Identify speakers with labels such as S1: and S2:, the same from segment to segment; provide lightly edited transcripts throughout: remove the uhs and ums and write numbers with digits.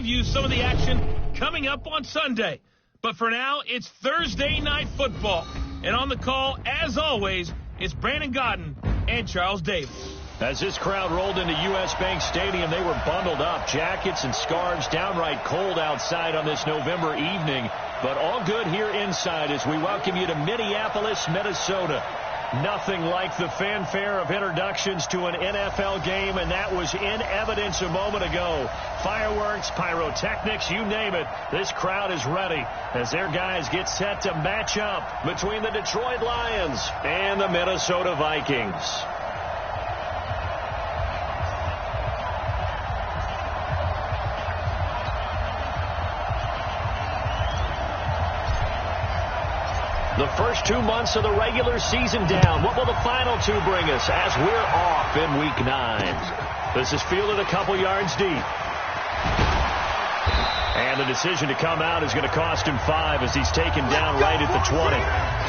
S1: preview some of the action coming up on Sunday. But for now, it's Thursday Night Football. And on the call, as always, it's Brandon Godden and Charles Davis.
S2: As this crowd rolled into U.S. Bank Stadium, they were bundled up, jackets and scarves, downright cold outside on this November evening. But all good here inside as we welcome you to Minneapolis, Minnesota. Nothing like the fanfare of introductions to an NFL game, and that was in evidence a moment ago. Fireworks, pyrotechnics, you name it. This crowd is ready as their guys get set to match up between the Detroit Lions and the Minnesota Vikings. The first 2 months of the regular season down. What will the final two bring us as we're off in Week 9? This is fielded a couple yards deep. And the decision to come out is going to cost him 5 as he's taken down right at the 20.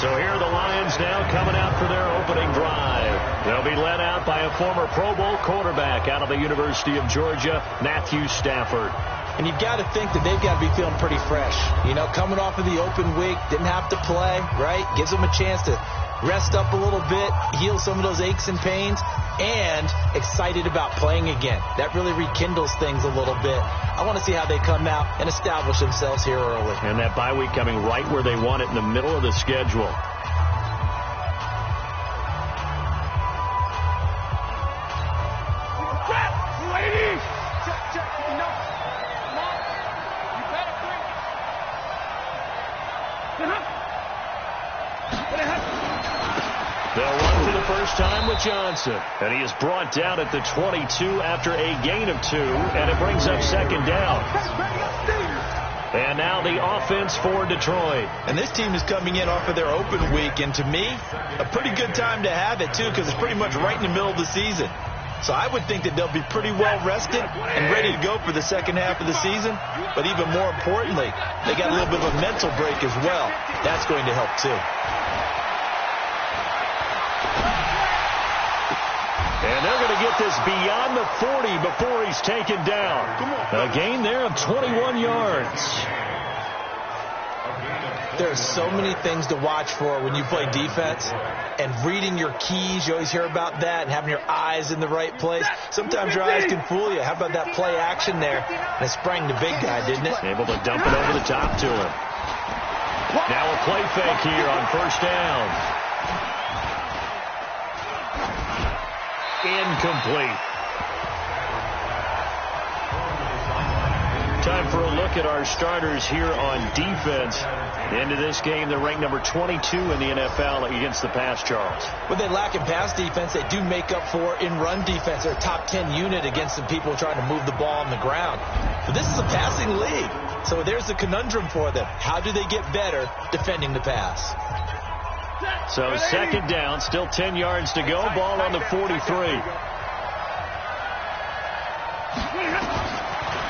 S2: So here are the Lions now coming out for their opening drive. They'll be led out by a former Pro Bowl quarterback out of the University of Georgia, Matthew Stafford.
S3: And you've got to think that they've got to be feeling pretty fresh. You know, coming off of the open week, didn't have to play, right? Gives them a chance to rest up a little bit, heal some of those aches and pains, and excited about playing again. That really rekindles things a little bit. I want to see how they come out and establish themselves here early.
S2: And that bye week coming right where they want it in the middle of the schedule. They'll run for the first time with Johnson. And he is brought down at the 22 after a gain of 2. And it brings up second down. And now the offense for Detroit.
S3: And this team is coming in off of their open week. And to me, a pretty good time to have it, too, because it's pretty much right in the middle of the season. So I would think that they'll be pretty well rested and ready to go for the second half of the season. But even more importantly, they got a little bit of a mental break as well. That's going to help, too.
S2: And they're going to get this beyond the 40 before he's taken down. A gain there of 21 yards.
S3: There are so many things to watch for when you play defense. And reading your keys, you always hear about that, and having your eyes in the right place. Sometimes your eyes can fool you. How about that play action there? And it sprang the big guy, didn't it?
S2: Able to dump it over the top to him. Now a play fake here on first down. Incomplete. Time for a look at our starters here on defense. Into this game, they're ranked number 22 in the NFL against the pass, Charles.
S3: When they lack in pass defense, they do make up for in run defense. They're a top 10 unit against some people trying to move the ball on the ground. But this is a passing league. So there's the conundrum for them. How do they get better defending the pass?
S2: So second down, still 10 yards to go. Ball on the 43.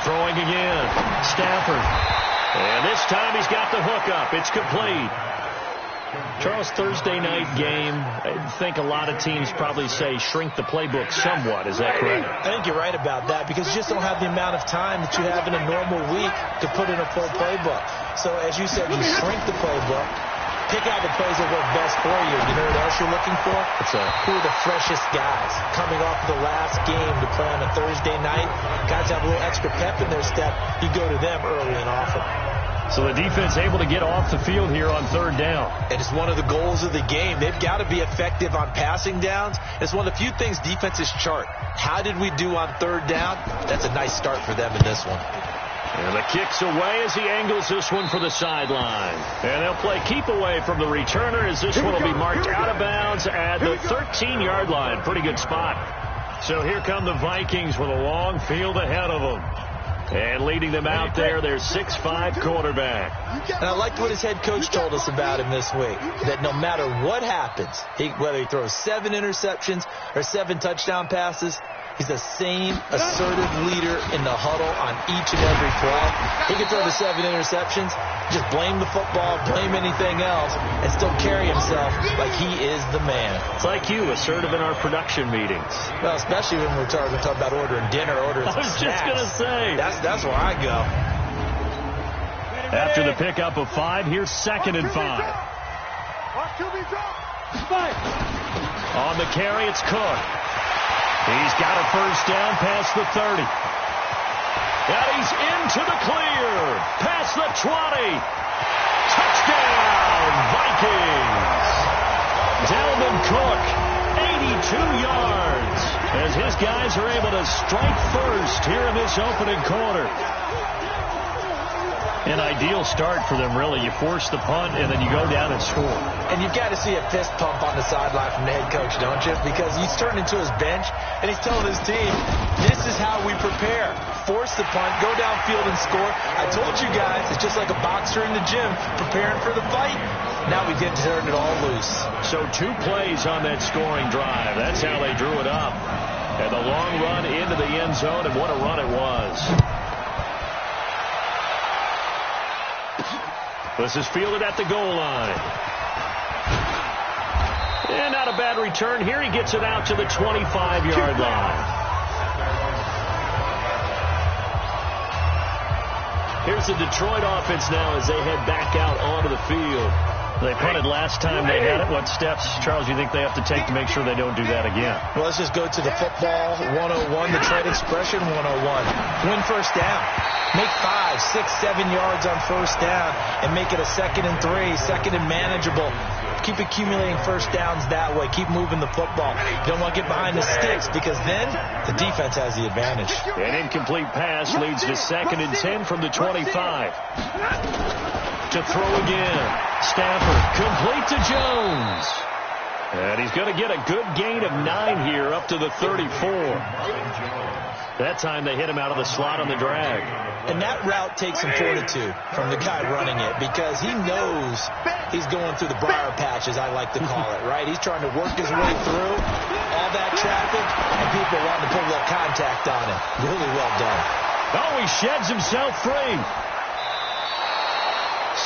S2: Throwing again. Stafford. And this time he's got the hook up. It's complete. Charles, Thursday night game, I think a lot of teams probably say shrink the playbook somewhat. Is that correct?
S3: I think you're right about that because you just don't have the amount of time that you have in a normal week to put in a full playbook. So as you said, you shrink the playbook. Pick out the plays that work best for you. You know what else you're looking for? Who are the freshest guys coming off the last game to play on a Thursday night? Guys have a little extra pep in their step. You go to them early and often.
S2: So the defense able to get off the field here on third down.
S3: And it's one of the goals of the game. They've got to be effective on passing downs. It's one of the few things defenses chart. How did we do on third down? That's a nice start for them in this one.
S2: And the kick's away as he angles this one for the sideline. And they'll play keep away from the returner as this one will be marked out of bounds at the 13-yard line. Pretty good spot. So here come the Vikings with a long field ahead of them. And leading them out there, their 6'5" quarterback.
S3: And I liked what his head coach told us about him this week, that no matter what happens, whether he throws 7 interceptions or 7 touchdown passes, He's the same assertive leader in the huddle on each and every play. He can throw the 7 interceptions, just blame the football, blame anything else, and still carry himself like he is the man.
S2: It's like you, assertive in our production meetings.
S3: Well, especially when we're talking about ordering dinner, ordering some snacks.
S2: I was just going to say.
S3: That's where I go.
S2: After the pickup of 5, here's 2nd and 5. On the carry, it's Cook. He's got a first down past the 30. And he's into the clear. Past the 20. Touchdown, Vikings. Dalvin Cook, 82 yards. As his guys are able to strike first here in this opening quarter. An ideal start for them, really. You force the punt, and then you go down and score.
S3: And you've got to see a fist pump on the sideline from the head coach, don't you? Because he's turned into his bench, and he's telling his team, this is how we prepare. Force the punt, go downfield and score. I told you guys, it's just like a boxer in the gym preparing for the fight. Now we get to turn it all loose.
S2: So 2 plays on that scoring drive. That's how they drew it up. And the long run into the end zone, and what a run it was. This is fielded at the goal line. And not a bad return here. He gets it out to the 25-yard line. Here's the Detroit offense now as they head back out onto the field. They punted last time they had it. What steps, Charles, do you think they have to take to make sure they don't do that again?
S3: Well, let's just go to the football 101, the trade expression 101. Win first down. Make 5, 6, 7 yards on first down and make it a 2nd and 3, 2nd and manageable. Keep accumulating first downs that way. Keep moving the football. You don't want to get behind the sticks because then the defense has the advantage.
S2: An incomplete pass leads to 2nd and 10 from the 25. To throw again. Stafford complete to Jones. And he's going to get a good gain of 9 here up to the 34. That time they hit him out of the slot on the drag.
S3: And that route takes some fortitude from the guy running it because he knows he's going through the briar patch, as I like to call it, right? He's trying to work his way through all that traffic, and people want to put a little contact on him. Really well done.
S2: Oh, he sheds himself free.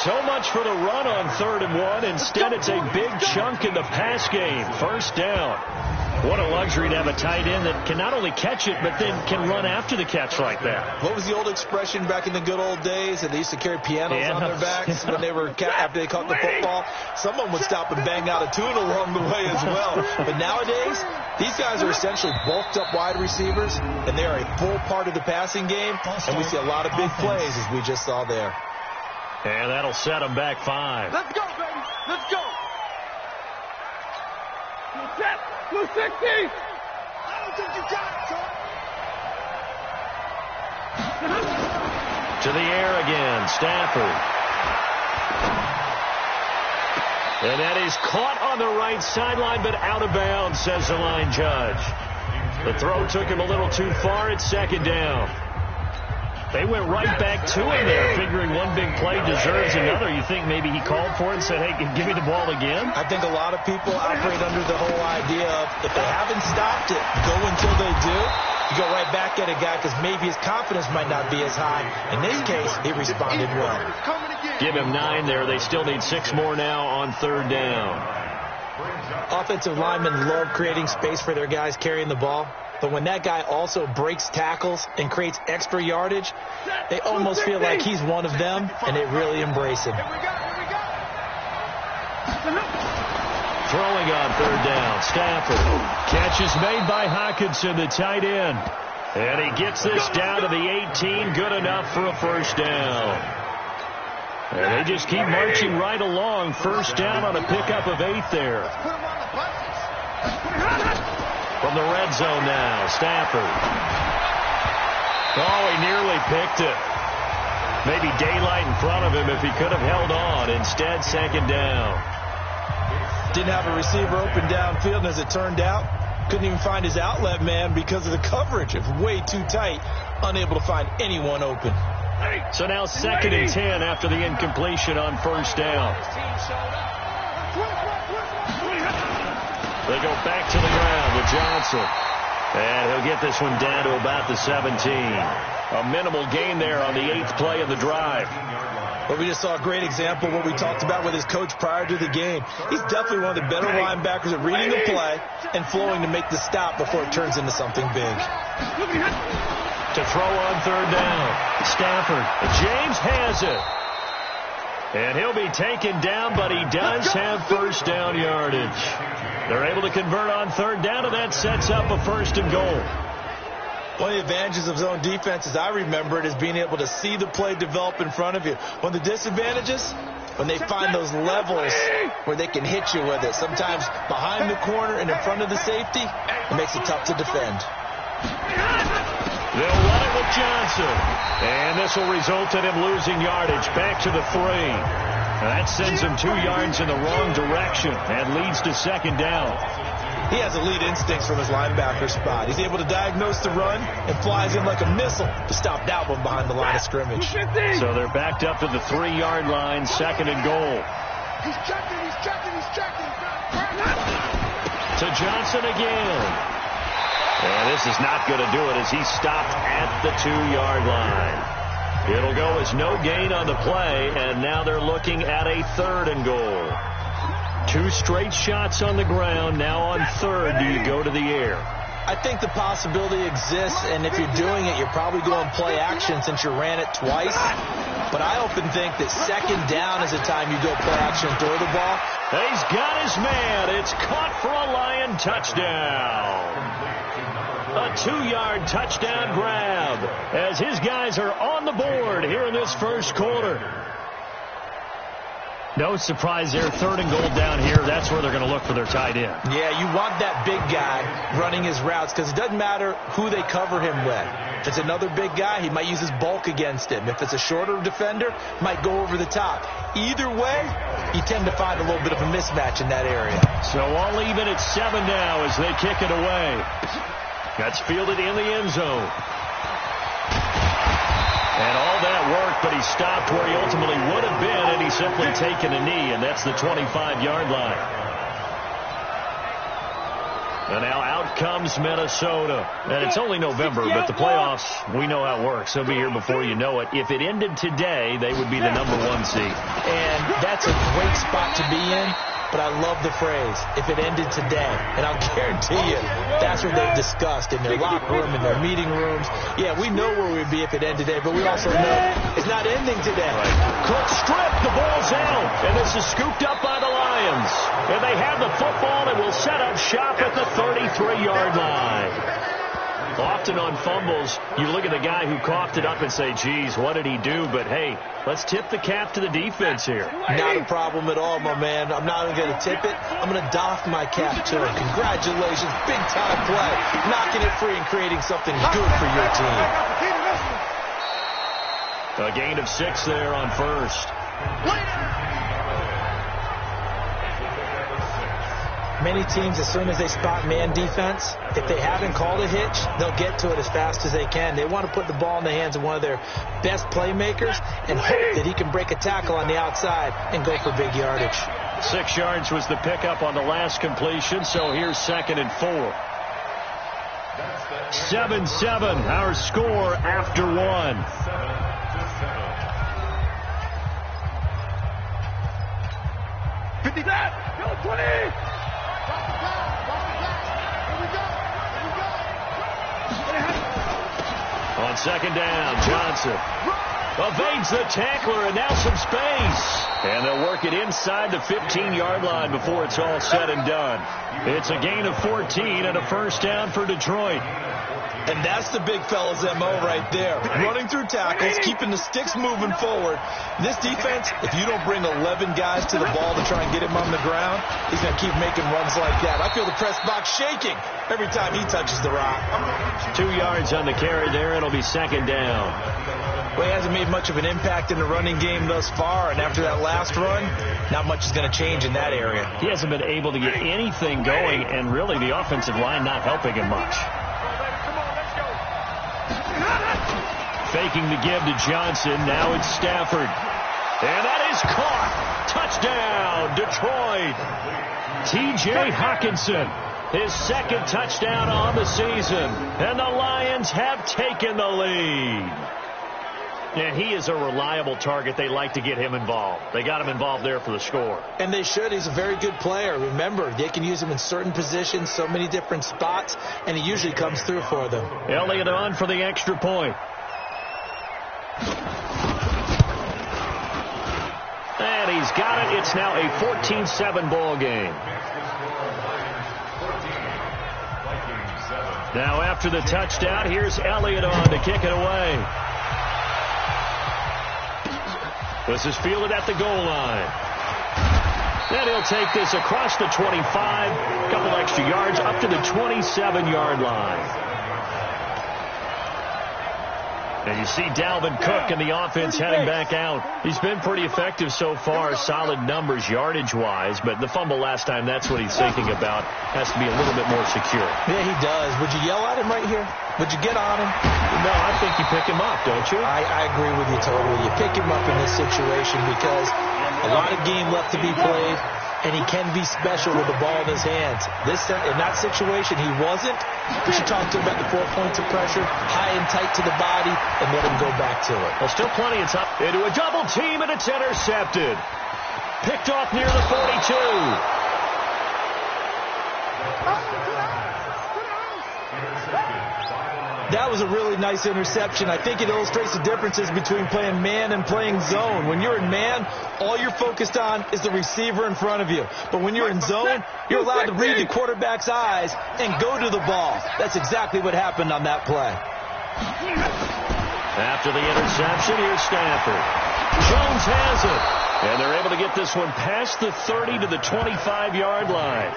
S2: So much for the run on 3rd and 1. Instead, it's a big chunk in the pass game. First down. What a luxury to have a tight end that can not only catch it, but then can run after the catch like that.
S3: What was the old expression back in the good old days? That they used to carry pianos on their backs when they were after they caught the football. Someone would stop and bang out a tune along the way as well. But nowadays, these guys are essentially bulked up wide receivers, and they are a full part of the passing game. And we see a lot of big plays, as we just saw there.
S2: And that'll set them back 5.
S4: Let's go, baby. Let's go. Set. 260. I don't think you got it,
S2: To the air again. Stafford. And that is caught on the right sideline, but out of bounds, says the line judge. The throw took him a little too far. It's 2nd down. They went right back to him there, figuring one big play deserves another. You think maybe he called for it and said, hey, give me the ball again?
S3: I think a lot of people operate under the whole idea of if they haven't stopped it, go until they do. You go right back at a guy because maybe his confidence might not be as high. In this case, he responded well.
S2: Give him 9 there. They still need 6 more now on 3rd down.
S3: Offensive linemen love creating space for their guys carrying the ball. But when that guy also breaks tackles and creates extra yardage, they almost feel like he's one of them, and they really embrace him.
S2: Throwing on 3rd down. Stafford. Catch is made by Hockenson, the tight end. And he gets this down to the 18. Good enough for a first down. And they just keep marching right along. First down on a pickup of 8 there. From the red zone now, Stafford. Oh, he nearly picked it. Maybe daylight in front of him if he could have held on. Instead, 2nd down.
S3: Didn't have a receiver open downfield, and as it turned out, couldn't even find his outlet man because of the coverage. It was way too tight, unable to find anyone open.
S2: So now 2nd and 10 after the incompletion on first down. They go back to the ground with Johnson. And he'll get this one down to about the 17. A minimal gain there on the 8th play of the drive.
S3: Well, we just saw a great example of what we talked about with his coach prior to the game. He's definitely one of the better linebackers at reading the play and flowing to make the stop before it turns into something big.
S2: To throw on 3rd down. Stafford. James has it. And he'll be taken down, but he does have first down yardage. They're able to convert on 3rd down, and that sets up a 1st and goal.
S3: One of the advantages of zone defense, as I remember it, is being able to see the play develop in front of you. One of the disadvantages, when they find those levels where they can hit you with it, sometimes behind the corner and in front of the safety, it makes it tough to defend.
S2: They'll run it with Johnson. And this will result in him losing yardage back to the 3. That sends him 2 yards in the wrong direction and leads to 2nd down.
S3: He has elite instincts from his linebacker spot. He's able to diagnose the run and flies in like a missile to stop that one behind the line of scrimmage.
S2: So they're backed up to the 3-yard line, 2nd and goal.
S4: He's checking.
S2: To Johnson again. And this is not going to do it as he's stopped at the 2-yard line. It'll go as no gain on the play, and now they're looking at a 3rd and goal. 2 straight shots on the ground. Now on 3rd, do you go to the air?
S3: I think the possibility exists, and if you're doing it, you're probably going play action since you ran it twice. But I often think that 2nd down is the time you go play action and throw the ball.
S2: He's got his man. It's caught for a Lion touchdown. A 2-yard touchdown grab as his guys are on the board here in this 1st quarter. No surprise there. 3rd and goal down here. That's where they're going to look for their tight end.
S3: Yeah, you want that big guy running his routes because it doesn't matter who they cover him with. If it's another big guy, he might use his bulk against him. If it's a shorter defender, might go over the top. Either way, you tend to find a little bit of a mismatch in that area.
S2: So all even at 7 now as they kick it away. That's fielded in the end zone. And all that worked, but he stopped where he ultimately would have been, and he's simply taken a knee, and that's the 25-yard line. And now out comes Minnesota. And it's only November, but the playoffs, we know how it works. They'll be here before you know it. If it ended today, they would be the number 1 seed.
S3: And that's a great spot to be in. But I love the phrase, if it ended today. And I'll guarantee you, that's what they've discussed in their locker room, in their meeting rooms. Yeah, we know where we'd be if it ended today, but we also know it's not ending today.
S2: Right. Cook stripped, the ball's out, and this is scooped up by the Lions. And they have the football and will set up shop at the 33-yard line. Often on fumbles, you look at the guy who coughed it up and say, geez, what did he do? But, hey, let's tip the cap to the defense here.
S3: Not a problem at all, my man. I'm not even going to tip it. I'm going to doff my cap to him. Congratulations. Big-time play. Knocking it free and creating something good for your team.
S2: A gain of 6 there on 1st.
S3: Many teams, as soon as they spot man defense, if they haven't called a hitch, they'll get to it as fast as they can. They want to put the ball in the hands of one of their best playmakers and hope that he can break a tackle on the outside and go for big yardage.
S2: 6 yards was the pickup on the last completion, so here's 2nd and 4. 7-7, our score after 1. On 2nd down, Johnson evades the tackler, and now some space. And they'll work it inside the 15-yard line before it's all said and done. It's a gain of 14 and a 1st down for Detroit.
S3: And that's the big fella's MO right there. Running through tackles, keeping the sticks moving forward. This defense, if you don't bring 11 guys to the ball to try and get him on the ground, he's going to keep making runs like that. I feel the press box shaking every time he touches the rock.
S2: 2 yards on the carry there. It'll be 2nd down.
S3: Well, he hasn't made much of an impact in the running game thus far, and after that last run, not much is going to change in that area.
S2: He hasn't been able to get anything going, and really the offensive line not helping him much. Faking the give to Johnson. Now it's Stafford. And that is caught. Touchdown, Detroit. TJ Hawkinson. His second touchdown on the season. And the Lions have taken the lead. Yeah, he is a reliable target. They like to get him involved. They got him involved there for the score.
S3: And they should. He's a very good player. Remember, they can use him in certain positions, so many different spots, and he usually comes through for them.
S2: Elliott on for the extra point. And he's got it. It's now a 14-7 ball game. Now after the touchdown, here's Elliott on to kick it away. This is fielded at the goal line. And he'll take this across the 25, a couple extra yards up to the 27-yard line. And you see Dalvin Cook and the offense heading back out. He's been pretty effective so far, solid numbers yardage-wise, but the fumble last time, that's what he's thinking about. Has to be a little bit more secure.
S3: Yeah, he does. Would you yell at him right here? Would you get on him?
S2: No, I think you pick him up, don't you?
S3: I agree with you totally. You pick him up in this situation because a lot of game left to be played, and he can be special with the ball in his hands. In that situation, he wasn't. You should talk to him about the 4 points of pressure, high and tight to the body, and let him go back to it.
S2: Well, still plenty of time. Into a double team, and it's intercepted. Picked off near the 42.
S3: That was a really nice interception. I think it illustrates the differences between playing man and playing zone. When you're in man, all you're focused on is the receiver in front of you. But when you're in zone, you're allowed to read the quarterback's eyes and go to the ball. That's exactly what happened on that play.
S2: After the interception, here's Stafford. Jones has it. And they're able to get this one past the 30 to the 25-yard line.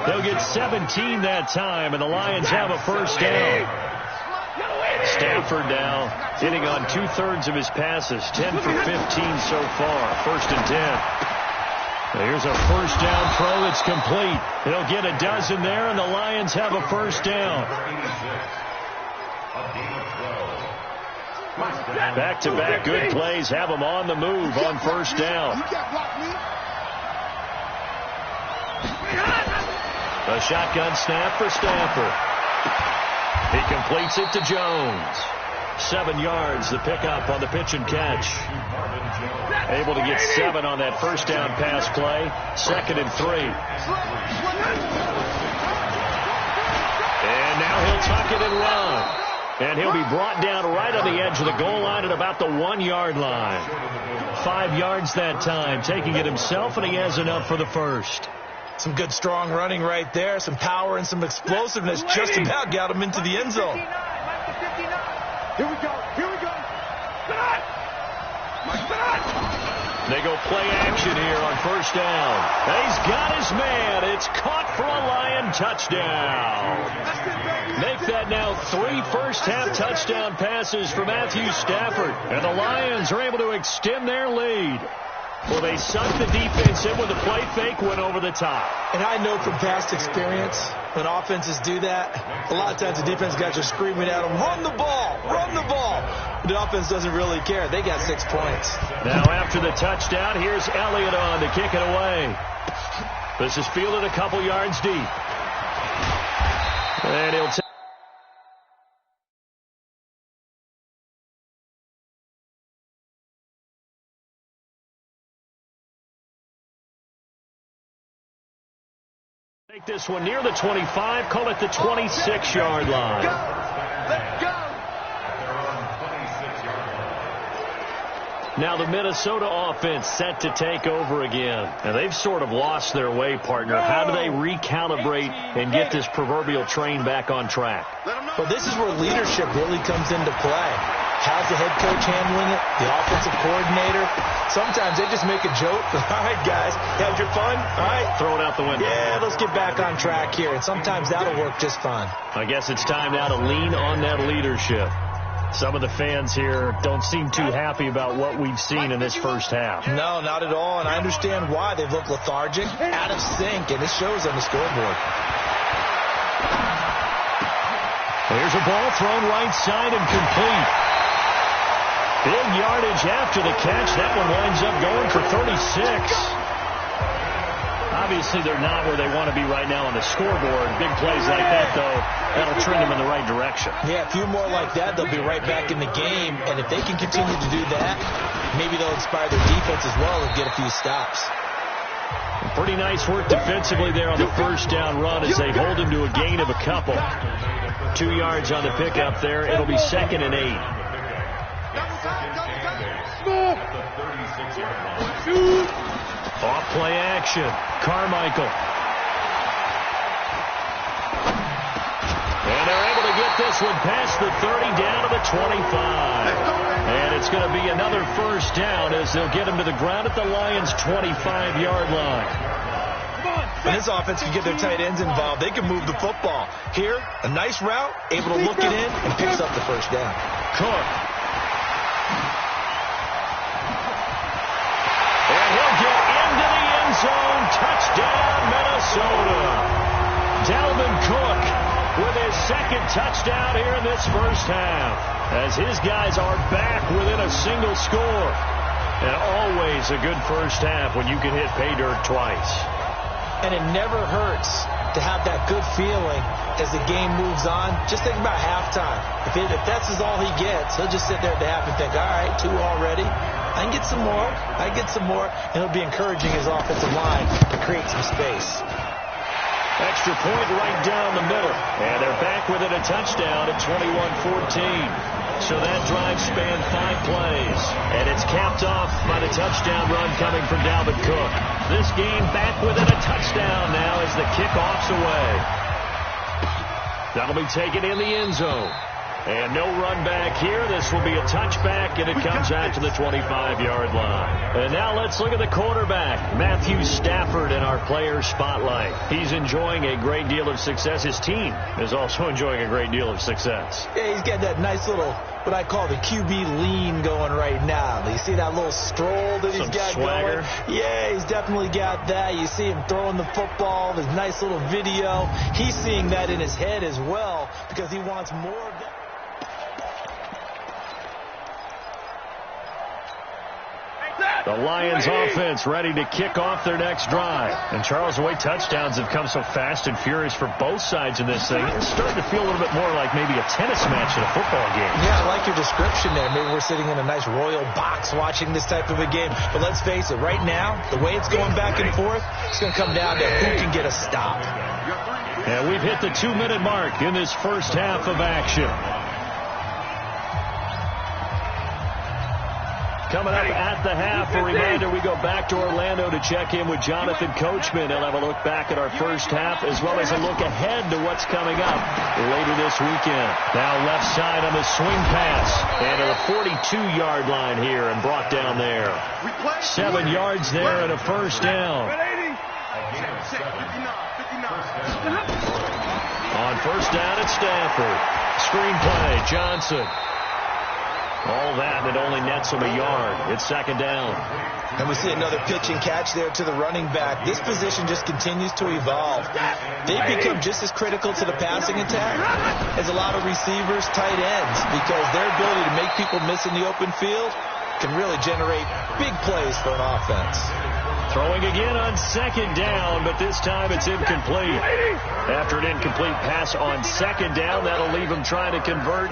S2: They'll get 17 that time, and the Lions have a first down. Stafford now hitting on 2/3 of his passes, 10 for 15 so far, 1st and 10. Here's a first down throw that's complete. He'll get a dozen there, and the Lions have a first down. Back-to-back good plays have them on the move on first down. A shotgun snap for Stafford. He completes it to Jones. 7 yards, the pickup on the pitch and catch. Able to get 7 on that first down pass play. 2nd and 3. And now he'll tuck it and run. And he'll be brought down right on the edge of the goal line at about the 1-yard line. 5 yards that time, taking it himself, and he has enough for the first.
S3: Some good, strong running right there. Some power and some explosiveness. Just about got him into the end zone.
S4: Here we go. Here we go.
S2: They go play action here on first down. And he's got his man. It's caught for a Lion touchdown. Make that now 3 first-half touchdown passes for Matthew Stafford. And the Lions are able to extend their lead. Well, they sucked the defense in with a play fake, went over the top.
S3: And I know from past experience, when offenses do that, a lot of times the defense guys are screaming at them, run the ball, run the ball. The offense doesn't really care. They got 6 points.
S2: Now after the touchdown, here's Elliott on to kick it away. This is fielded a couple yards deep. And he'll take this one near the 25, call it the 26-yard line.
S4: Let's go.
S2: Now the Minnesota offense set to take over again. And they've sort of lost their way, partner. How do they recalibrate and get this proverbial train back on track?
S3: Well, this is where leadership really comes into play. How's the head coach handling it? The offensive coordinator? Sometimes they just make a joke. All right, guys, you had your fun? All right.
S2: Throw it out the window.
S3: Yeah, let's get back on track here. And sometimes that'll work just fine.
S2: I guess it's time now to lean on that leadership. Some of the fans here don't seem too happy about what we've seen in this first half.
S3: No, not at all, and I understand why. They've looked lethargic, out of sync, and it shows on the scoreboard.
S2: Here's a ball thrown right side and complete. Big yardage after the catch. That one winds up going for 36. Obviously, they're not where they want to be right now on the scoreboard. Big plays like that, though, that'll trend them in the right direction.
S3: Yeah, a few more like that, they'll be right back in the game. And if they can continue to do that, maybe they'll inspire their defense as well and get a few stops.
S2: Pretty nice work defensively there on the first down run as they hold him to a gain of a couple. 2 yards on the pickup there. It'll be 2nd and 8. Off play action. Carmichael. And they're able to get this one past the 30 down to the 25. And it's going to be another first down as they'll get him to the ground at the Lions' 25-yard line.
S3: When this offense can get their tight ends involved, they can move the football. Here, a nice route, able to look it in, and picks up the first down.
S2: Cook. And he'll get into the end zone. Touchdown, Minnesota. Dalvin Cook with his second touchdown here in this first half, as his guys are back within a single score. And always a good first half when you can hit pay dirt twice.
S3: And it never hurts to have that good feeling as the game moves on. Just think about halftime. If that's all he gets, he'll just sit there at the half and think, all right, 2 already. I can get some more. I can get some more. And he'll be encouraging his offensive line to create some space.
S2: Extra point right down the middle. And they're back within a touchdown at 21-14. So that drive spanned 5 plays. And it's capped off by the touchdown run coming from Dalvin Cook. This game back within a touchdown now as the kickoff's away. That'll be taken in the end zone. And no run back here. This will be a touchback, and it comes out to the 25-yard line. And now let's look at the quarterback, Matthew Stafford, in our player spotlight. He's enjoying a great deal of success. His team is also enjoying a great deal of success.
S3: Yeah, he's got that nice little, what I call the QB lean going right now. You see that little stroll that he's got
S2: swagger
S3: going? Yeah, he's definitely got that. You see him throwing the football, this nice little video. He's seeing that in his head as well because he wants more of that.
S2: The Lions offense ready to kick off their next drive. And Charles, the way touchdowns have come so fast and furious for both sides in this thing, it's starting to feel a little bit more like maybe a tennis match in a football game.
S3: Yeah, I like your description there. Maybe we're sitting in a nice royal box watching this type of a game. But let's face it, right now, the way it's going back and forth, it's going to come down to who can get a stop.
S2: And we've hit the 2-minute mark in this first half of action. Coming up at the half, a reminder, we go back to Orlando to check in with Jonathan Coachman. He'll have a look back at our first half as well as a look ahead to what's coming up later this weekend. Now left side on the swing pass. And to the 42-yard line here and brought down there. 7 yards there and a first down. On first down at Stafford. Screen play, Johnson. All that, and it only nets him a yard. It's 2nd down.
S3: And we see another pitch and catch there to the running back. This position just continues to evolve. They've become just as critical to the passing attack as a lot of receivers, tight ends, because their ability to make people miss in the open field can really generate big plays for an offense.
S2: Throwing again on 2nd down, but this time it's incomplete. After an incomplete pass on 2nd down, that'll leave him trying to convert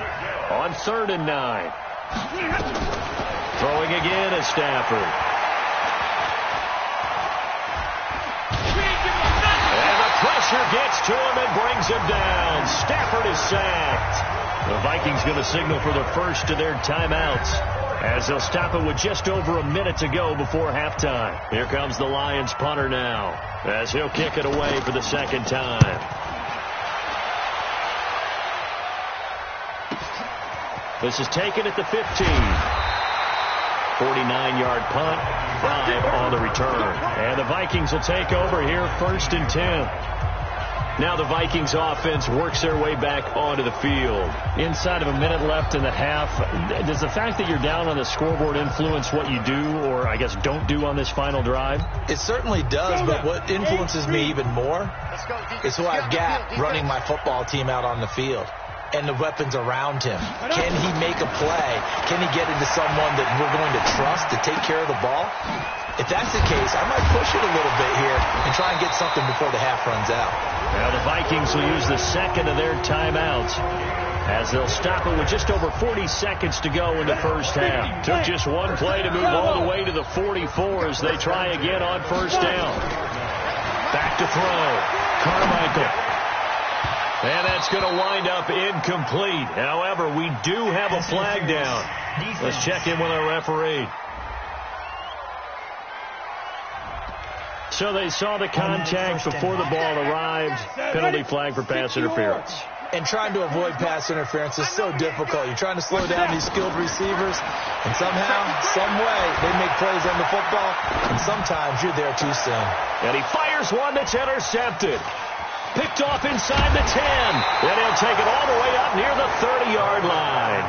S2: on 3rd and 9. Throwing again is Stafford. And the pressure gets to him and brings him down. Stafford is sacked. The Vikings going to signal for the first of their timeouts as they'll stop it with just over a minute to go before halftime. Here comes the Lions punter now as he'll kick it away for the 2nd time. This is taken at the 15. 49-yard punt, 5 on the return. And the Vikings will take over here 1st and 10. Now the Vikings offense works their way back onto the field. Inside of a minute left in the half, does the fact that you're down on the scoreboard influence what you do or, I guess, don't do on this final drive?
S3: It certainly does, but what influences me even more is who I've got running my football team out on the field. and the weapons around him. Can he make a play? Can he get into someone that we're going to trust to take care of the ball? If that's the case, I might push it a little bit here and try and get something before the half runs out.
S2: Now the Vikings will use the second of their timeouts as they'll stop it with just over 40 seconds to go in the first half. Took just one play to move all the way to the 44 as they try again on first down. Back to throw. Carmichael. And that's going to wind up incomplete. However, we do have a flag down. Let's check in with our referee. So they saw the contact before the ball arrived. Penalty flag for pass interference.
S3: And trying to avoid pass interference is so difficult. You're trying to slow down these skilled receivers, and somehow, some way, they make plays on the football, and sometimes you're there too soon.
S2: And he fires one that's intercepted. Picked off inside the 10. Then he'll take it all the way up near the 30-yard line.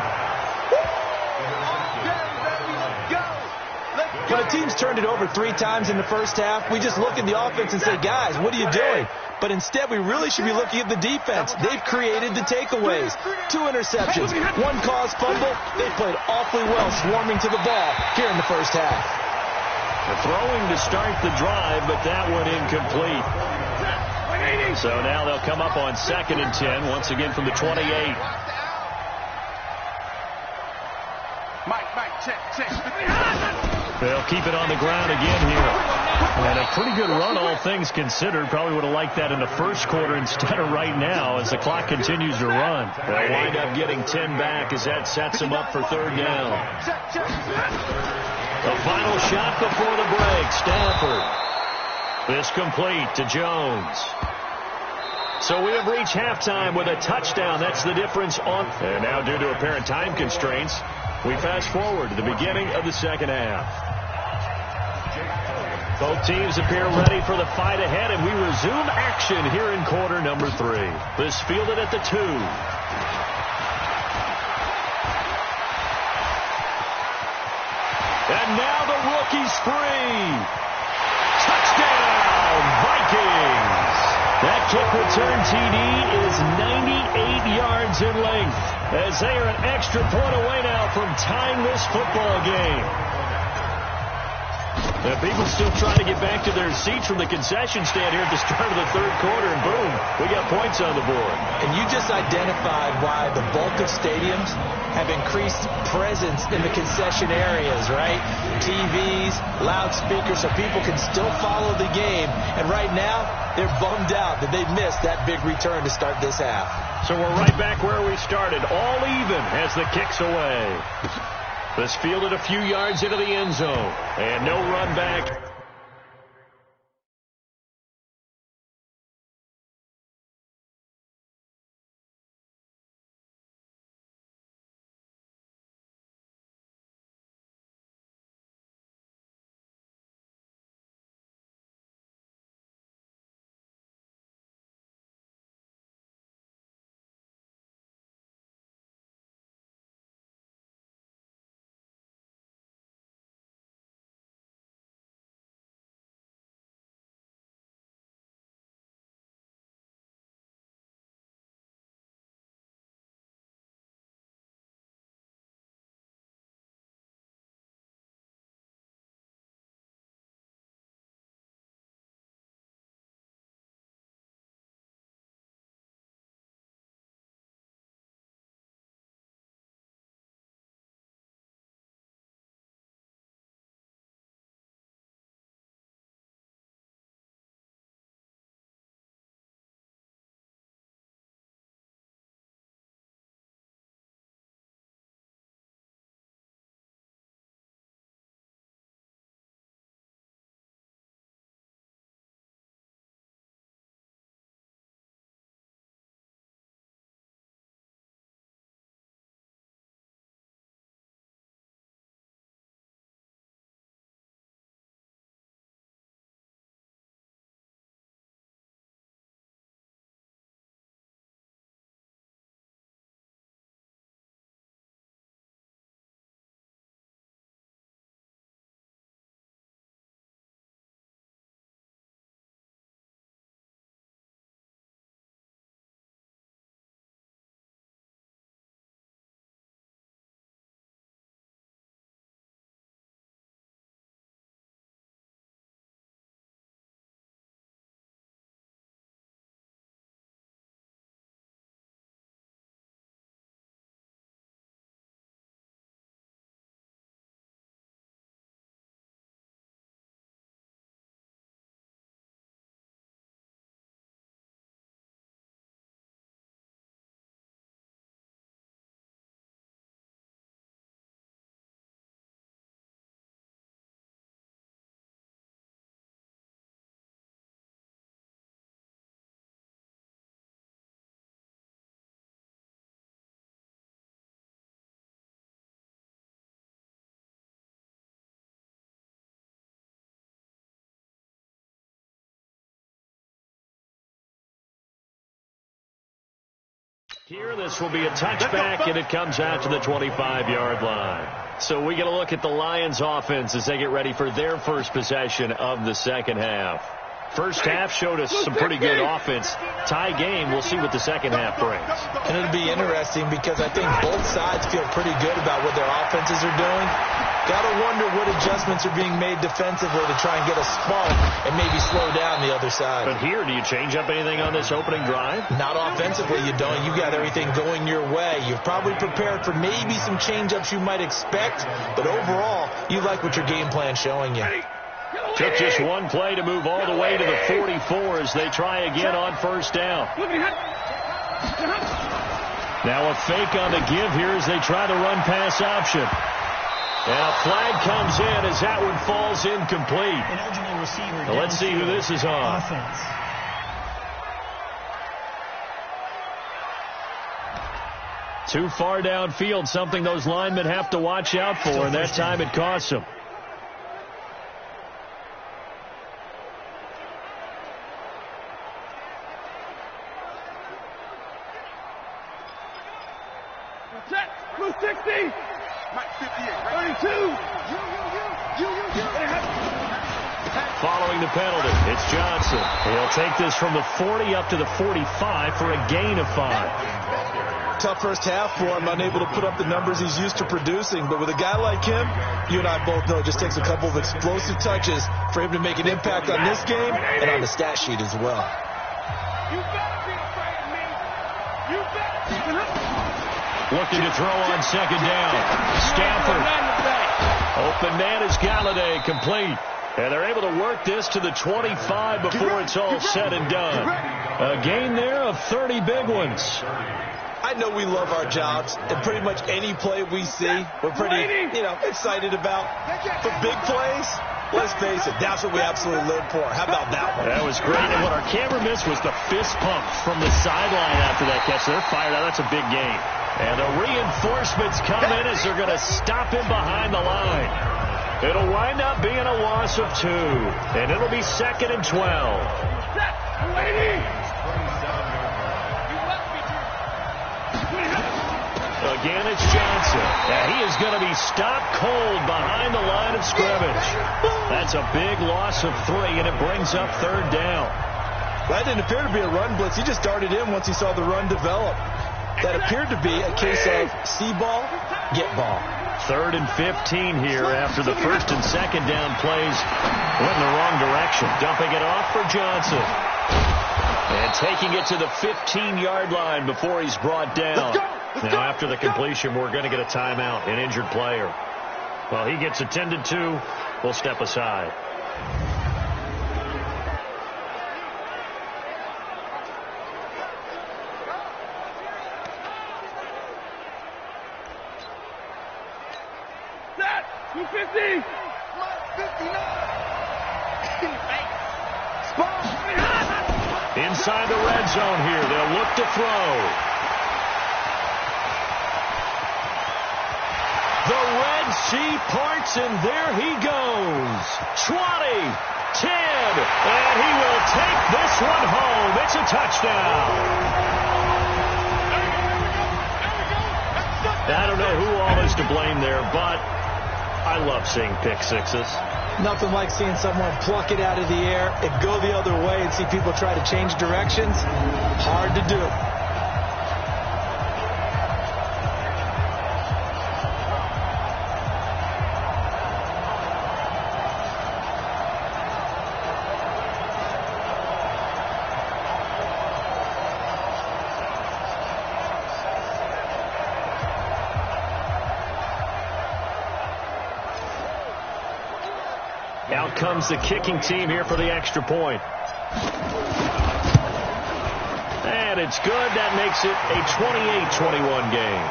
S3: When a team's turned it over 3 times in the first half, we just look at the offense and say, guys, what are you doing? But instead, we really should be looking at the defense. They've created the takeaways. 2 interceptions, 1 caused fumble. They played awfully well swarming to the ball here in the first half.
S2: The throwing to start the drive, but that one incomplete. So now they'll come up on 2nd and 10, once again from the 28. They'll keep it on the ground again here. And a pretty good run, all things considered. Probably would have liked that in the first quarter instead of right now as the clock continues to run. They'll wind up getting 10 back as that sets them up for 3rd down. The final shot before the break. Stafford. This complete to Jones. So we have reached halftime with a touchdown. That's the difference on. And now due to apparent time constraints, we fast forward to the beginning of the second half. Both teams appear ready for the fight ahead, and we resume action here in quarter number 3. This fielded at the 2. And now the rookie spree. Touchdown, Vikings. That kick return TD is 98 yards in length as they are an extra point away now from tying this football game. Now, people still trying to get back to their seats from the concession stand here at the start of the 3rd quarter, and boom, we got points on the board.
S3: And you just identified why the bulk of stadiums have increased presence in the concession areas, right? TVs, loudspeakers, so people can still follow the game. And right now, they're bummed out that they missed that big return to start this half.
S2: So we're right back where we started, all even as the kick's away. This fielded a few yards into the end zone, and no run back. Here, this will be a touchback, and it comes out to the 25-yard line. So we get a look at the Lions offense as they get ready for their first possession of the second half. First half showed us some pretty good offense. Tie game, we'll see what the second half brings.
S3: And it'll be interesting because I think both sides feel pretty good about what their offenses are doing. Got to wonder what adjustments are being made defensively to try and get a spark and maybe slow down the other side.
S2: But here, do you change up anything on this opening drive?
S3: Not offensively, you don't. You got everything going your way. You're probably prepared for maybe some change-ups you might expect, but overall, you like what your game plan's showing you.
S2: Took just one play to move all the way to the 44 as they try again on first down. Now a fake on the give here as they try the run-pass option. And a flag comes in as that one falls incomplete. Now let's see who this is on.
S5: Offense.
S2: Too far downfield, something those linemen have to watch out for, and that time it costs them.
S4: Set. Blue 60. 32.
S2: Following the penalty, it's Johnson. He'll take this from the 40 up to the 45 for a gain of 5.
S3: Tough first half for him, unable to put up the numbers he's used to producing. But with a guy like him, you and I both know it just takes a couple of explosive touches for him to make an impact on this game and on the stat sheet as well.
S4: You better be afraid of me. You better be.
S2: Looking to throw on second down. Stafford. Open man is Galladay, complete. And they're able to work this to the 25 before it's all said and done. A gain there of 30 big ones.
S3: I know we love our jobs, and pretty much any play we see, we're pretty, excited about. But big plays, let's face it, that's what we absolutely live for. How about that one?
S2: That was great. And what our camera missed was the fist pump from the sideline after that catch. They're fired out. That's a big gain. And the reinforcements come in as they're going to stop him behind the line. It'll wind up being a loss of 2. And it'll be 2nd and 12. Again, it's Johnson. And he is going to be stopped cold behind the line of scrimmage. That's a big loss of 3, and it brings up 3rd down.
S3: That didn't appear to be a run blitz. He just darted in once he saw the run develop. That appeared to be a case of see ball, get ball.
S2: 3rd and 15 here after the 1st and 2nd down plays went in the wrong direction. Dumping it off for Johnson. And taking it to the 15-yard line before he's brought down. Now, after the completion, we're going to get a timeout, an injured player. Well, he gets attended to. We'll step aside.
S4: Set. 250.
S2: Inside the red zone here. They'll look to throw. The Red Sea parts, and there he goes. 20, 10, and he will take this one home. It's a touchdown. I don't know who all is to blame there, but I love seeing pick sixes.
S3: Nothing like seeing someone pluck it out of the air and go the other way and see people try to change directions. Hard to do.
S2: Out comes the kicking team here for the extra point. And it's good. That makes it a 28-21 game.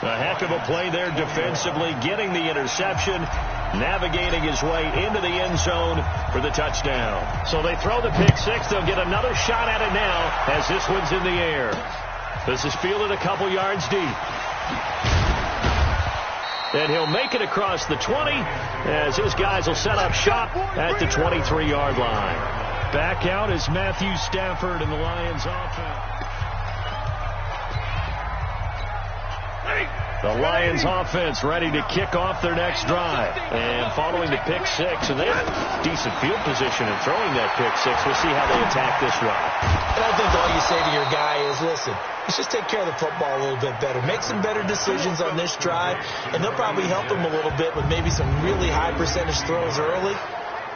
S2: A heck of a play there defensively, getting the interception, navigating his way into the end zone for the touchdown. So they throw the pick six. They'll get another shot at it now as this one's in the air. This is fielded a couple yards deep. And he'll make it across the 20 as his guys will set up shop at the 23-yard line. Back out is Matthew Stafford and the Lions offense. The Lions offense ready to kick off their next drive. And following the pick six, and they have decent field position in throwing that pick six. We'll see how they attack this drive.
S3: And I think all you say to your guy is, listen, let's just take care of the football a little bit better. Make some better decisions on this drive, and they'll probably help him a little bit with maybe some really high percentage throws early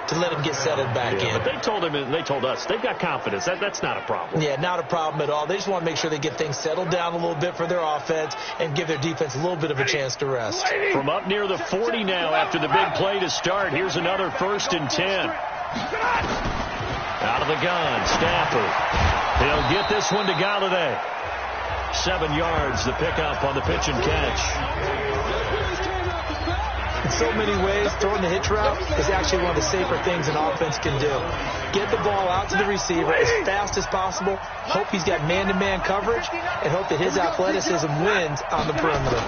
S3: to let him get settled back in.
S2: But they told him, and they told us, they've got confidence. That's not a problem.
S3: Yeah, not a problem at all. They just want to make sure they get things settled down a little bit for their offense and give their defense a little bit of a chance to rest.
S2: From up near the 40 now after the big play to start, here's another 1st and 10. Out of the gun, Stafford. He'll get this one to Galladay. 7 yards, the pickup on the pitch and catch.
S3: In so many ways, throwing the hitch route is actually one of the safer things an offense can do. Get the ball out to the receiver as fast as possible, hope he's got man-to-man coverage, and hope that his athleticism wins on the perimeter.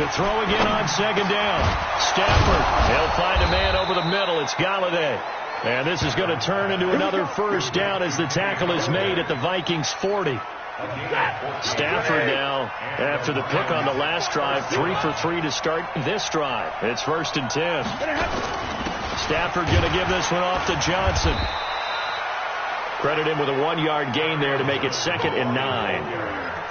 S2: To throw again on 2nd down. Stafford, he'll find a man over the middle. It's Galladay. And this is going to turn into another 1st down as the tackle is made at the Vikings 40. Stafford now, after the pick on the last drive, 3 for 3 to start this drive. It's 1st and 10. Stafford going to give this one off to Johnson. Credit him with a 1-yard gain there to make it 2nd and 9.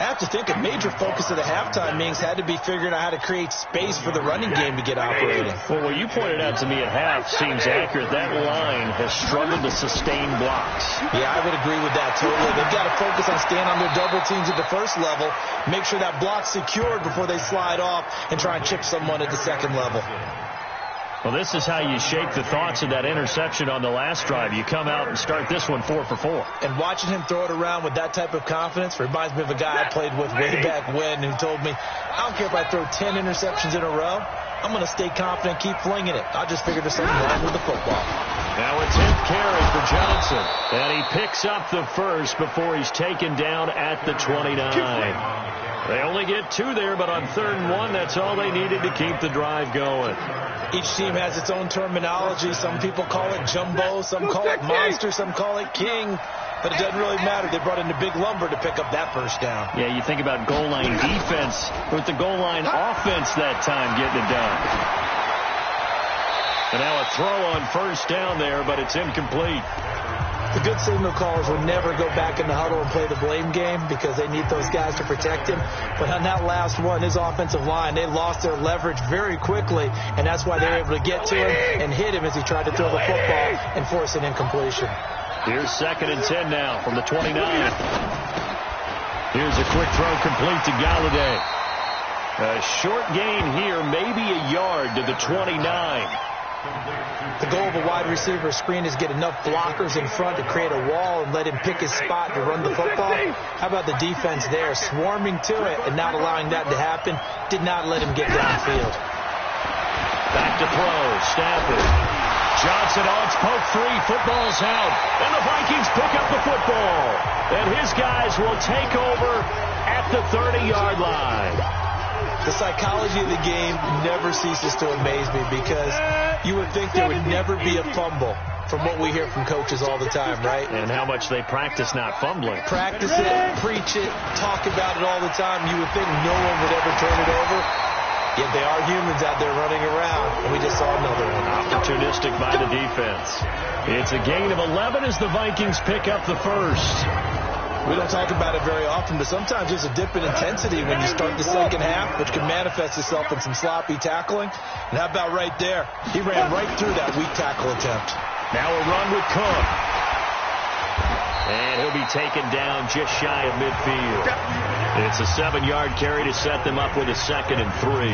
S3: I have to think a major focus of the halftime meetings had to be figuring out how to create space for the running game to get operating.
S2: Well, what you pointed out to me at half seems accurate. That line has struggled to sustain blocks.
S3: Yeah, I would agree with that totally. They've got to focus on staying on their double teams at the first level, make sure that block's secured before they slide off and try and chip someone at the second level.
S2: Well, this is how you shake the thoughts of that interception on the last drive. You come out and start this one 4 for 4.
S3: And watching him throw it around with that type of confidence reminds me of a guy I played with way back when who told me, I don't care if I throw 10 interceptions in a row, I'm going to stay confident, keep flinging it. I just figured there's something wrong with the football.
S2: Now a 10th carry for Johnson. And he picks up the first before he's taken down at the 29. They only get 2 there, but on 3rd and 1, that's all they needed to keep the drive going.
S3: Each team has its own terminology. Some people call it jumbo, some call it monster, some call it king. But it doesn't really matter. They brought in the big lumber to pick up that 1st down.
S2: Yeah, you think about goal line defense with the goal line offense that time getting it done. And now a throw on 1st down there, but it's incomplete.
S3: The good signal callers will never go back in the huddle and play the blame game because they need those guys to protect him. But on that last one, his offensive line, they lost their leverage very quickly, and that's why they were able to get to him and hit him as he tried to throw the football and force an incompletion.
S2: Here's 2nd and 10 now from the 29. Here's a quick throw complete to Galladay. A short gain here, maybe a yard to the 29.
S3: The goal of a wide receiver screen is get enough blockers in front to create a wall and let him pick his spot to run the football. How about the defense there, swarming to it and not allowing that to happen? Did not let him get downfield.
S2: Back to throw, Stafford. Johnson on poke 3, football's out. And the Vikings pick up the football. And his guys will take over at the 30-yard line.
S3: The psychology of the game never ceases to amaze me because you would think there would never be a fumble from what we hear from coaches all the time, right?
S2: And how much they practice not fumbling.
S3: Practice it, preach it, talk about it all the time. You would think no one would ever turn it over. Yet they are humans out there running around, and we just saw another one.
S2: Opportunistic by the defense. It's a gain of 11 as the Vikings pick up the 1st.
S3: We don't talk about it very often, but sometimes there's a dip in intensity when you start the second half, which can manifest itself in some sloppy tackling. And how about right there? He ran right through that weak tackle attempt.
S2: Now a run with Cook. And he'll be taken down just shy of midfield. It's a 7-yard carry to set them up with a 2nd and 3.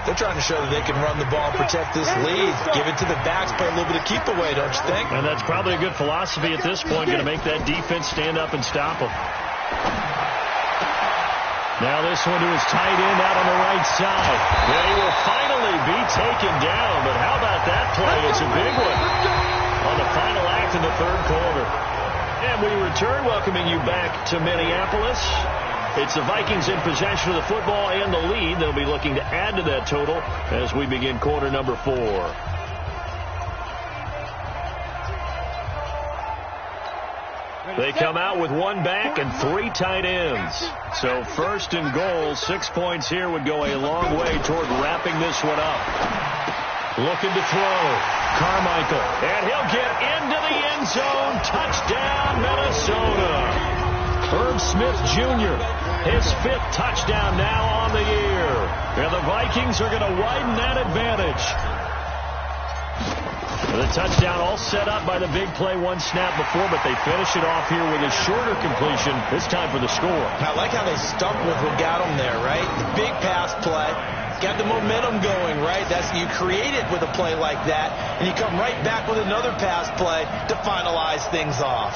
S3: They're trying to show that they can run the ball, protect this lead, give it to the backs, play a little bit of keep away, don't you think?
S2: And that's probably a good philosophy at this point, going to make that defense stand up and stop them. Now this one to his tight end out on the right side. Yeah, he will finally be taken down, but how about that play? It's a big one on the final act in the third quarter. And we return, welcoming you back to Minneapolis. It's the Vikings in possession of the football and the lead. They'll be looking to add to that total as we begin quarter number 4. They come out with one back and 3 tight ends. So first and goal, 6 points here would go a long way toward wrapping this one up. Looking to throw. Carmichael. And he'll get into the end zone. Touchdown, Minnesota. Herb Smith Jr., his 5th touchdown now on the year. And the Vikings are going to widen that advantage. The touchdown all set up by the big play, one snap before, but they finish it off here with a shorter completion, this time for the score.
S3: I like how they stuck with what got them there, right? The big pass play, got the momentum going, right? You create it with a play like that, and you come right back with another pass play to finalize things off.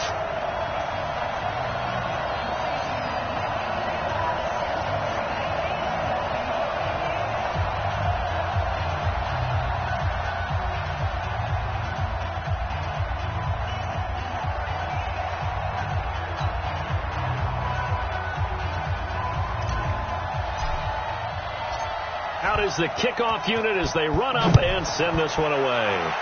S2: Out is the kickoff unit as they run up and send this one away.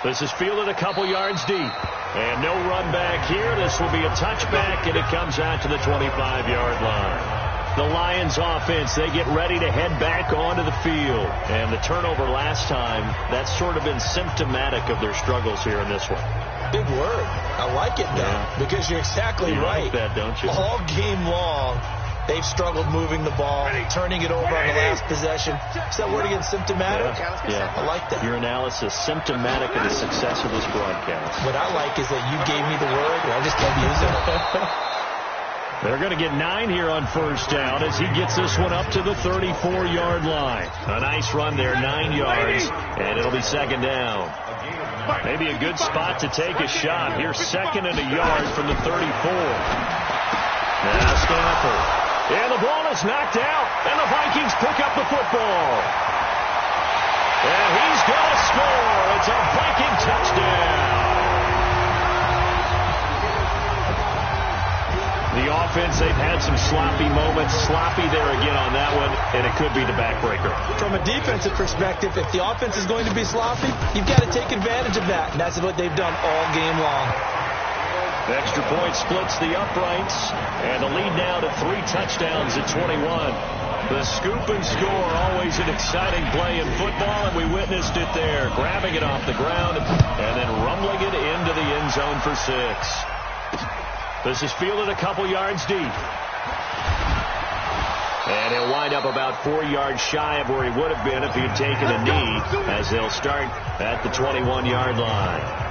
S2: This is fielded a couple yards deep. And no run back here. This will be a touchback, and it comes out to the 25-yard line. The Lions offense, they get ready to head back onto the field. And the turnover last time, that's sort of been symptomatic of their struggles here in this one.
S3: Big word. I like it, though, because you're exactly right.
S2: You like that, don't you?
S3: All game long, they've struggled moving the ball, turning it over on the last possession. Is that word again, symptomatic?
S2: Yeah.
S3: I like that.
S2: Your analysis, symptomatic of the success of this broadcast.
S3: What I like is that you gave me the word, and I just kept using it.
S2: They're going to get 9 here on first down as he gets this one up to the 34-yard line. A nice run there, 9 yards, and it'll be second down. Maybe a good spot to take a shot. Here's second and a yard from the 34. Now Stafford. And the ball is knocked out, and the Vikings pick up the football. And he's going to score. It's a Viking touchdown. The offense, they've had some sloppy moments. Sloppy there again on that one, and it could be the backbreaker.
S3: From a defensive perspective, if the offense is going to be sloppy, you've got to take advantage of that, and that's what they've done all game long.
S2: Extra point splits the uprights, and the lead now to 3 touchdowns at 21. The scoop and score, always an exciting play in football, and we witnessed it there. Grabbing it off the ground and then rumbling it into the end zone for 6. This is fielded a couple yards deep. And he'll wind up about 4 yards shy of where he would have been if he had taken a knee, as they'll start at the 21-yard line.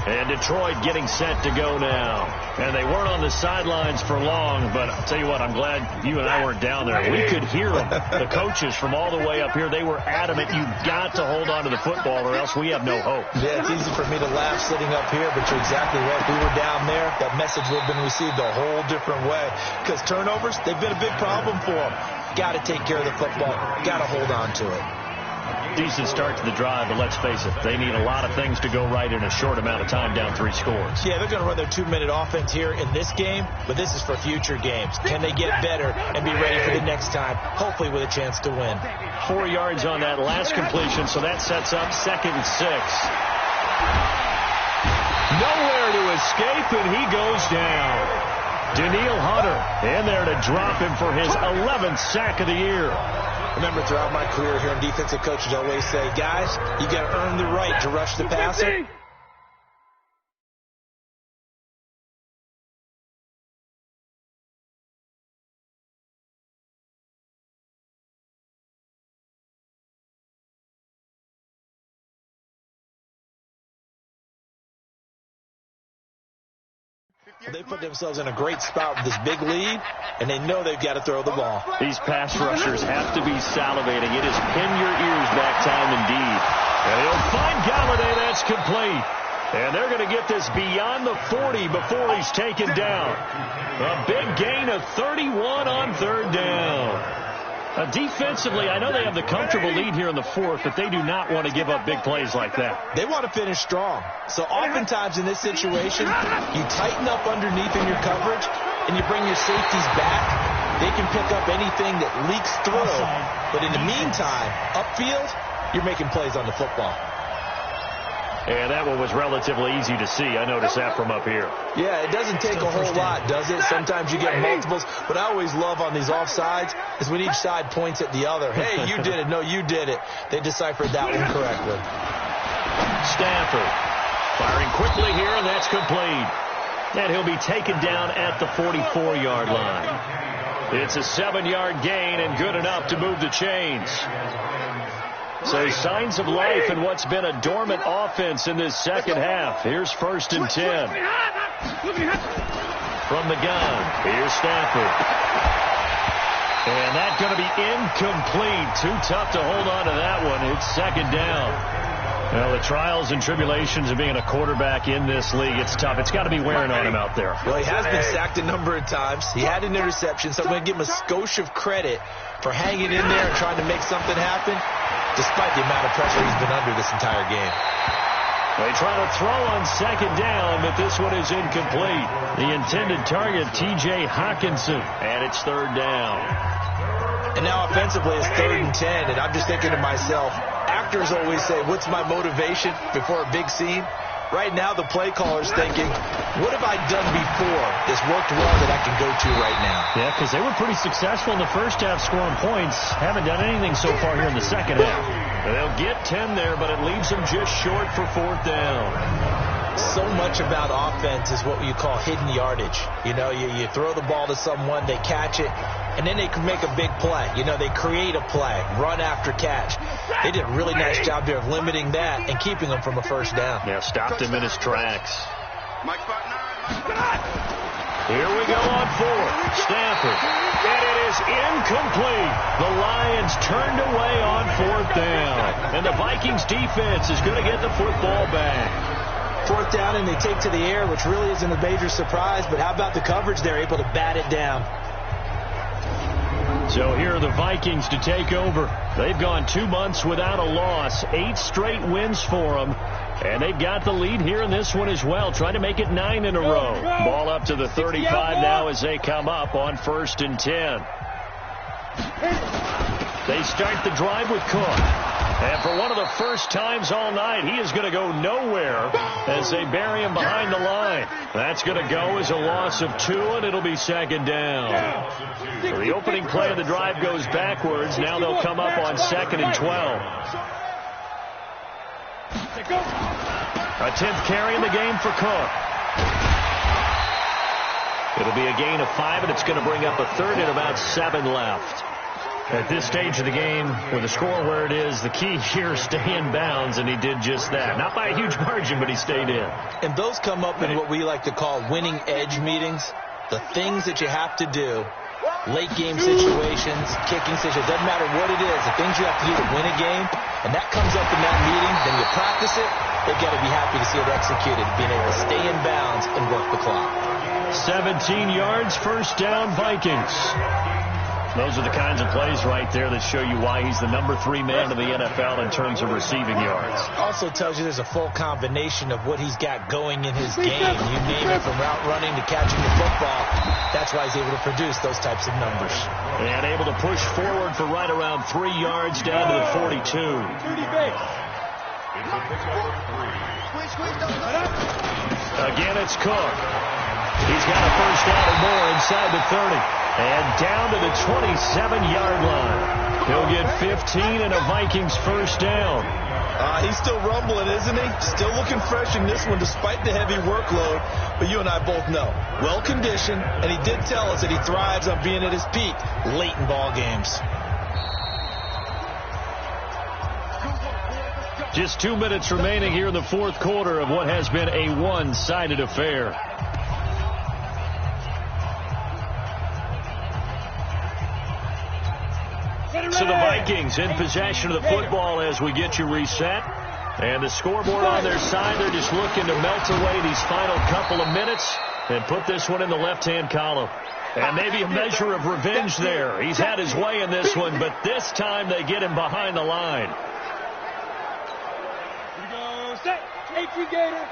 S2: And Detroit getting set to go now. And they weren't on the sidelines for long, but I'll tell you what, I'm glad you and I weren't down there. We could hear them. The coaches from all the way up here, they were adamant. You've got to hold on to the football or else we have no hope.
S3: Yeah, it's easy for me to laugh sitting up here, but you're exactly right. If we were down there, that message would have been received a whole different way. Because turnovers, they've been a big problem for them. Got to take care of the football. Got to hold on to it.
S2: Decent start to the drive, but let's face it, they need a lot of things to go right in a short amount of time, down 3 scores.
S3: Yeah, they're going to run their 2-minute offense here in this game, but this is for future games. Can they get better and be ready for the next time, hopefully with a chance to win?
S2: 4 yards on that last completion, so that sets up 2nd and 6. Nowhere to escape, and he goes down. Daniil Hunter in there to drop him for his 11th sack of the year.
S3: Remember, throughout my career here in defensive coaches, I always say, guys, you got to earn the right to rush the passer. They put themselves in a great spot with this big lead, and they know they've got to throw the ball.
S2: These pass rushers have to be salivating. It is pin your ears back time indeed. And he'll find Galladay. That's complete. And they're going to get this beyond the 40 before he's taken down. A big gain of 31 on third down. Defensively, I know they have the comfortable lead here in the fourth, but they do not want to give up big plays like that.
S3: They want to finish strong. So oftentimes in this situation, you tighten up underneath in your coverage, and you bring your safeties back. They can pick up anything that leaks through. But in the meantime, upfield, you're making plays on the football.
S2: And that one was relatively easy to see. I noticed that from up here.
S3: Yeah, it doesn't take a whole lot, does it? Sometimes you get multiples. But I always love on these offsides is when each side points at the other. Hey, you did it. No, you did it. They deciphered that one correctly.
S2: Stafford firing quickly here, and that's complete. And he'll be taken down at the 44-yard line. It's a 7-yard gain and good enough to move the chains. So signs of life in what's been a dormant offense in this second half. Here's 1st and 10. From the gun, here's Stafford. And that's going to be incomplete. Too tough to hold on to that one. It's 2nd down. Well, the trials and tribulations of being a quarterback in this league, it's tough. It's got to be wearing on him out there.
S3: Well, he has been sacked a number of times. He had an interception, so I'm going to give him a skosh of credit for hanging in there and trying to make something happen, despite the amount of pressure he's been under this entire game.
S2: They try to throw on 2nd down, but this one is incomplete. The intended target, TJ Hawkinson, and it's 3rd down.
S3: And now offensively it's 3rd and 10, and I'm just thinking to myself, actors always say, what's my motivation before a big scene? Right now the play caller's thinking, what have I done before that's worked well that I can go to right now?
S2: Yeah, because they were pretty successful in the first half scoring points. Haven't done anything so far here in the second half. They'll get 10 there, but it leaves them just short for 4th down.
S3: So much about offense is what you call hidden yardage. You know, you throw the ball to someone, they catch it, and then they can make a big play. You know, they create a play, run after catch. They did a really nice job there of limiting that and keeping them from a 1st down.
S2: Yeah, stopped him in his tracks. Here we go on 4th. Stafford. And it is incomplete. The Lions turned away on 4th down. And the Vikings defense is going to get the football back.
S3: 4th down, and they take to the air, which really isn't a major surprise. But how about the coverage? They're able to bat it down.
S2: So here are the Vikings to take over. They've gone 2 months without a loss. 8 straight wins for them. And they've got the lead here in this one as well. Trying to make it 9 in a row. Ball up to the 35 now as they come up on 1st and 10. They start the drive with Cook. And for one of the first times all night, he is going to go nowhere as they bury him behind the line. That's going to go as a loss of 2, and it'll be 2nd down. So the opening play of the drive goes backwards. Now they'll come up on 2nd and 12. A 10th carry in the game for Cook. It'll be a gain of 5, and it's going to bring up a 3rd and about 7 left. At this stage of the game, with the score where it is, the key here is stay in bounds, and he did just that. Not by a huge margin, but he stayed in.
S3: And those come up in what we like to call winning edge meetings. The things that you have to do, late game situations, kicking situations, doesn't matter what it is, the things you have to do to win a game, and that comes up in that meeting, then you practice it, they've got to be happy to see it executed, being able to stay in bounds and work the clock.
S2: 17 yards, 1st down, Vikings. Those are the kinds of plays right there that show you why he's the number 3 man in the NFL in terms of receiving yards.
S3: Also tells you there's a full combination of what he's got going in his game. You name it, from route running to catching the football. That's why he's able to produce those types of numbers.
S2: And able to push forward for right around 3 yards down to the 42. Again, it's Cook. He's got a 1st down or more inside the 30. And down to the 27-yard line. He'll get 15 and a Vikings 1st down.
S3: He's still rumbling, isn't he? Still looking fresh in this one despite the heavy workload. But you and I both know, well-conditioned, and he did tell us that he thrives on being at his peak late in ball games.
S2: Just 2 minutes remaining here in the 4th quarter of what has been a one-sided affair. So the Vikings in possession of the football as we get you reset. And the scoreboard on their side, they're just looking to melt away these final couple of minutes and put this one in the left-hand column. And maybe a measure of revenge there. He's had his way in this one, but this time they get him behind the line.
S4: Here we go. Set. H.E. Gator.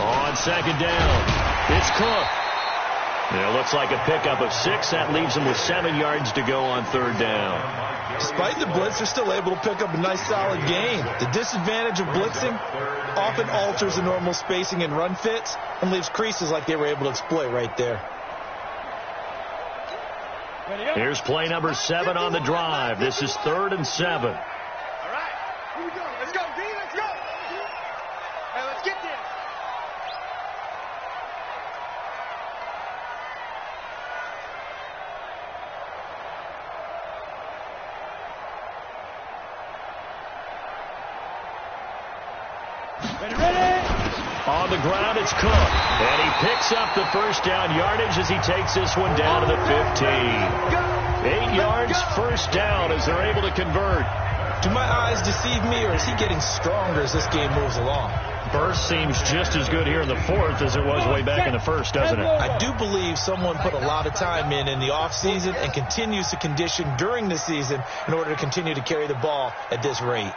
S2: On second down, it's Cook. It looks like a pickup of 6. That leaves them with 7 yards to go on third down.
S3: Despite the blitz, they're still able to pick up a nice, solid gain. The disadvantage of blitzing often alters the normal spacing and run fits and leaves creases like they were able to exploit right there.
S2: Here's play number 7 on the drive. This is 3rd and 7.
S4: All right. Here we go. Let's go, D. Let's go. Hey, let's get there. Ready?
S2: On the ground, it's Cook. And he picks up the first down yardage as he takes this one down to the 15. 8 yards, first down as they're able to convert.
S3: Do my eyes deceive me, or is he getting stronger as this game moves along?
S2: Burst seems just as good here in the 4th as it was way back in the 1st, doesn't it?
S3: I do believe someone put a lot of time in the offseason and continues to condition during the season in order to continue to carry the ball at this rate.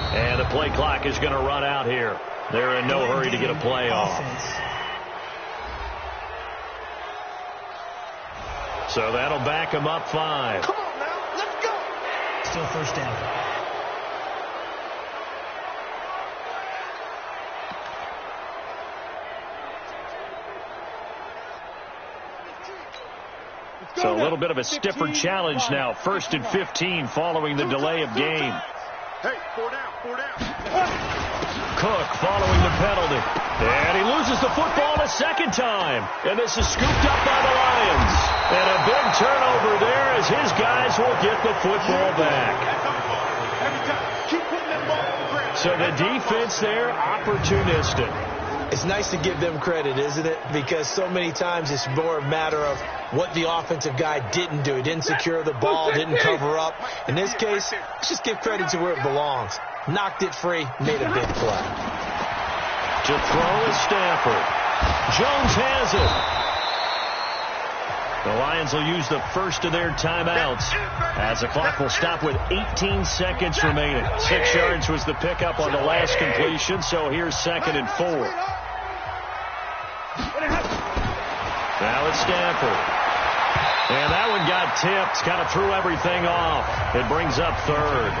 S2: And the play clock is going to run out here. They're in no hurry to get a play off. So that'll back them up 5.
S4: Come on now. Let's go.
S5: Still first down.
S2: So a little bit of a stiffer challenge now. 1st and 15 following the delay of game.
S4: Hey, 4 down.
S2: Cook following the penalty. And he loses the football a second time. And this is scooped up by the Lions. And a big turnover there as his guys will get the football back.
S4: Every time. Keep putting that ball on the ground.
S2: So the defense there, opportunistic.
S3: It's nice to give them credit, isn't it? Because so many times it's more a matter of what the offensive guy didn't do. He didn't secure the ball, didn't cover up. In this case, let's just give credit to where it belongs. Knocked it free, made a big play.
S2: To throw is Stafford. Jones has it. The Lions will use the first of their timeouts as the clock will stop with 18 seconds remaining. 6 yards was the pickup on the last completion, so here's 2nd and 4. Now it's Stafford. And that one got tipped, kind of threw everything off. It brings up 3rd.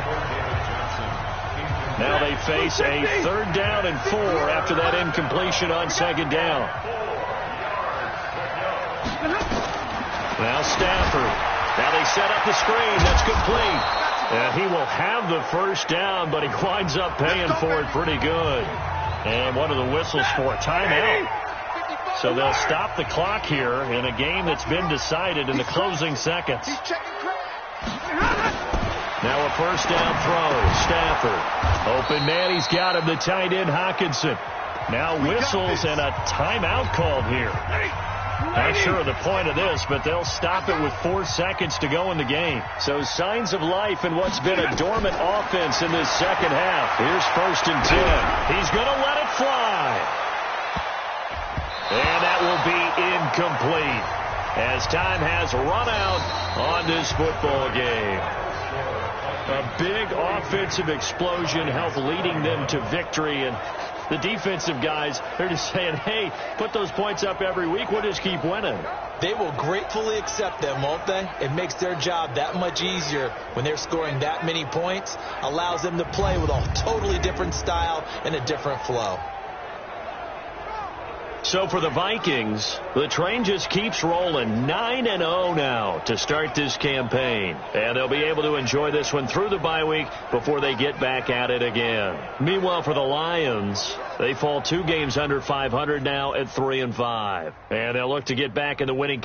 S2: Now they face a 3rd down and 4 after that incompletion on 2nd down. Now Stafford. Now they set up the screen. That's complete. And he will have the first down, but he winds up paying for it pretty good. And one of the whistles for a timeout. So they'll stop the clock here in a game that's been decided in the closing seconds. Now a first down throw. Stafford. Open man. He's got him. The tight end Hockenson. Now whistles and a timeout called here. Not sure of the point of this, but they'll stop it with 4 seconds to go in the game. So signs of life in what's been a dormant offense in this second half. Here's 1st and 10. He's going to let it fly. And that will be incomplete as time has run out on this football game. A big offensive explosion helped leading them to victory, and the defensive guys, they're just saying, hey, put those points up every week. We'll just keep winning.
S3: They will gratefully accept them, won't they? It makes their job that much easier when they're scoring that many points. Allows them to play with a totally different style and a different flow.
S2: So for the Vikings, the train just keeps rolling. 9-0 now to start this campaign. And they'll be able to enjoy this one through the bye week before they get back at it again. Meanwhile, for the Lions, they fall 2 games under 500 now at 3-5. And they'll look to get back in the winning